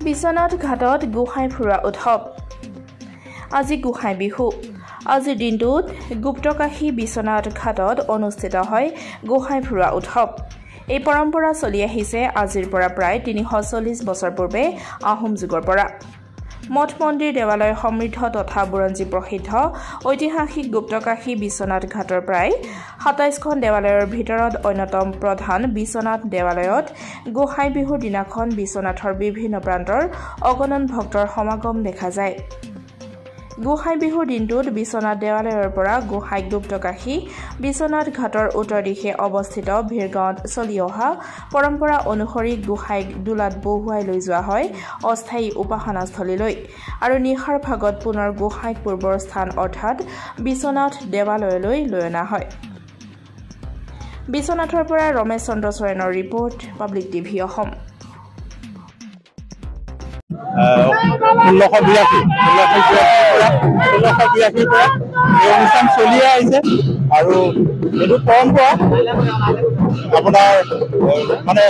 বিশ্বনাথ ঘাটত গোসাঁই ফুৰা উৎসৱ। আজি গোসাঁই বিহু। আজিৰ দিনটোত গুপ্তকাশী বিশ্বনাথ ঘাটত অনুষ্ঠিত হয় গোসাঁই ফুৰা উৎসৱ। এই পৰম্পৰা চলি আহিছে আজিৰ পৰা প্ৰায় ৩৪০ বছৰ পূৰ্বে আহোম যুগৰ পৰা। মঠ মন্দিৰ দেৱালয় সমৃদ্ধ তথা বুৰঞ্জী প্ৰসিদ্ধ ঐতিহাসিক গুপ্তকাশী বিশ্বনাথ ঘাটৰ প্ৰায় ২৭খন দেৱালয়ৰ ভিতৰত অন্যতম প্ৰধান বিশ্বনাথ দেৱালয়ত গোসাঁই বিহুৰ দিনাখন বিশ্বনাথৰ বিভিন্ন প্ৰান্তৰ অগণন ভক্তৰ সমাগম দেখা যায়। গোসাঁই বিহুৰ দিনটোত বিশ্বনাথ দেৱালয়ৰ পৰা গোসাঁই গুপ্তকাশী বিশ্বনাথ ঘাটৰ উত্তৰ দিশে অৱস্থিত ভিৰগাঁৱত চলি অহা পৰম্পৰা অনুসৰি গোসাঁইক দোলাত বহুৱাই লৈ যোৱা হয় অস্থায়ী উপাসনাস্থলীলৈ আৰু নিশাৰ ভাগত পুনৰ গোসাঁইক পূৰ্বৰ স্থান অৰ্থাৎ বিশ্বনাথ দেৱালয়লৈ লৈ অনা হয়। বিশ্বনাথৰ পৰা ৰমেশ চন্দ্ৰ চৰেণৰ ৰিপৰ্ট, পাব্লিক টিভি অসম। ১৬৮২ পৰা এই অনুষ্ঠান চলিয়ে আহিছে আৰু এইটো পৰম্পৰা আপোনাৰ মানে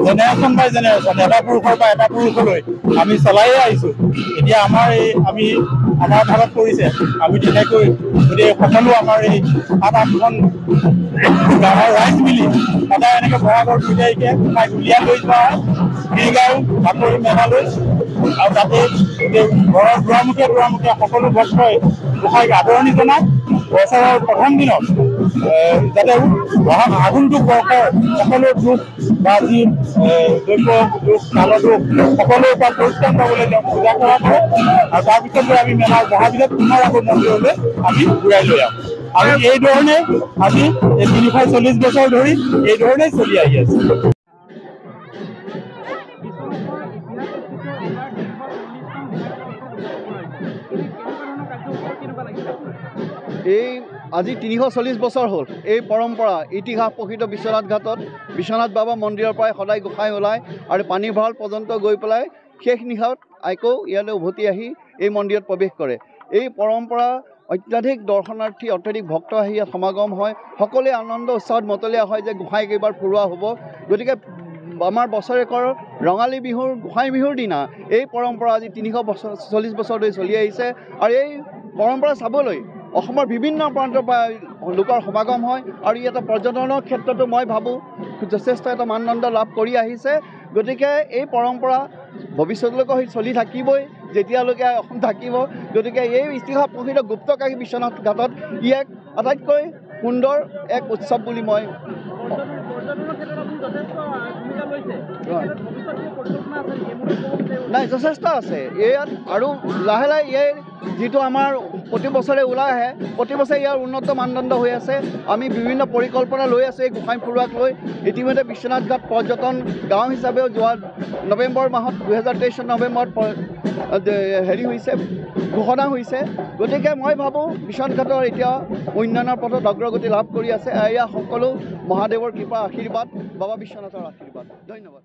জেনেৰেশ্যন বাই জেনেৰেশ্যন এটা পুৰুষৰ পৰা এটা পুৰুষলৈ আমি চলাইয়ে আহিছোঁ। এতিয়া আমাৰ ভাগত পৰিছে, আমি তেনেকৈ গতিকে সকলো আমাৰ এই ৭-৮খন গাঁৱৰ ৰাইজ মিলি সদায় এনেকৈ বহাগৰ ২ তাৰিখে গোসাঁইক উলিয়াই লৈ যোৱা হয় ভিৰগাঁও বাকৰি মেলালৈ আৰু তাতে ঘৰৰ দুৱাৰমুখে সকলো ভক্তই গোসাঁইক আদৰণি জনায়। বছৰৰ প্ৰথম দিনত যাতে আগন্তুক বৰ্ষৰ সকলো দুখ বা যি দ্ৰব্য দুখ কালৰ দুখ সকলোৰে পৰা পৰিত্ৰাণ পাবলৈ তেওঁক পূজা কৰা হয় আৰু তাৰপিছত আমি মেলাৰ বহাৰ পিছত পুনৰ আকৌ মন্দিৰলৈ আমি ঘূৰাই লৈ আহোঁ আৰু এই ধৰণে আজি ৩৪০ বছৰ ধৰি এই ধৰণেই চলি আহি আছে। এই আজি ৩৪০ বছৰ হ'ল এই পৰম্পৰা ইতিহাস প্ৰসিদ্ধ বিশ্বনাথ ঘাটত বিশ্বনাথ বাবা মন্দিৰৰ পৰাই সদায় গোসাঁই ওলায় আৰু পানীৰ ভঁৰাল পৰ্যন্ত গৈ পেলাই শেষ নিশাত আকৌ ইয়ালৈ উভতি আহি এই মন্দিৰত প্ৰৱেশ কৰে। এই পৰম্পৰা অত্যাধিক দৰ্শনাৰ্থী অত্যাধিক ভক্ত আহি ইয়াত সমাগম হয়। সকলোৱে আনন্দ উৎসাহত মতলীয়া হয় যে গোসাঁইক এইবাৰ ফুৰোৱা হ'ব। গতিকে আমাৰ বছৰেকৰ ৰঙালী বিহুৰ গোসাঁই বিহুৰ দিনা এই পৰম্পৰা আজি ৩৪০ বছৰ ধৰি চলি আহিছে আৰু এই পৰম্পৰা চাবলৈ অসমৰ বিভিন্ন প্ৰান্তৰ পৰা লোকৰ সমাগম হয় আৰু ই এটা পৰ্যটনৰ ক্ষেত্ৰতো মই ভাবোঁ যথেষ্ট এটা মানদণ্ড লাভ কৰি আহিছে। গতিকে এই পৰম্পৰা ভৱিষ্যতলৈকে চলি থাকিবই যেতিয়ালৈকে অসম থাকিব। গতিকে এই ইতিহাস প্ৰসিদ্ধ গুপ্তকাশী বিশ্বনাথ ঘাটত ই এক আটাইতকৈ সুন্দৰ এক উৎসৱ বুলি মই নাই যথেষ্ট আছে ইয়াত আৰু লাহে লাহে এই যিটো আমাৰ প্ৰতি বছৰে ওলাই আহে প্ৰতি বছৰে ইয়াৰ উন্নত মানদণ্ড হৈ আছে। আমি বিভিন্ন পৰিকল্পনা লৈ আছোঁ এই গোসাঁই ফুৰোৱাক লৈ। ইতিমধ্যে বিশ্বনাথ ঘাট পৰ্যটন গাঁও হিচাপেও যোৱা নৱেম্বৰ মাহত ২০২৩ চন নৱেম্বৰত হৈছে ঘোষণা হৈছে। গতিকে মই ভাবোঁ বিশ্বনাথ ঘাটৰ এতিয়া উন্নয়নৰ পথত অগ্ৰগতি লাভ কৰি আছে। এয়া সকলো মহাদেৱৰ কৃপা আশীৰ্বাদ, বাবা বিশ্বনাথৰ আশীৰ্বাদ। ধন্যবাদ।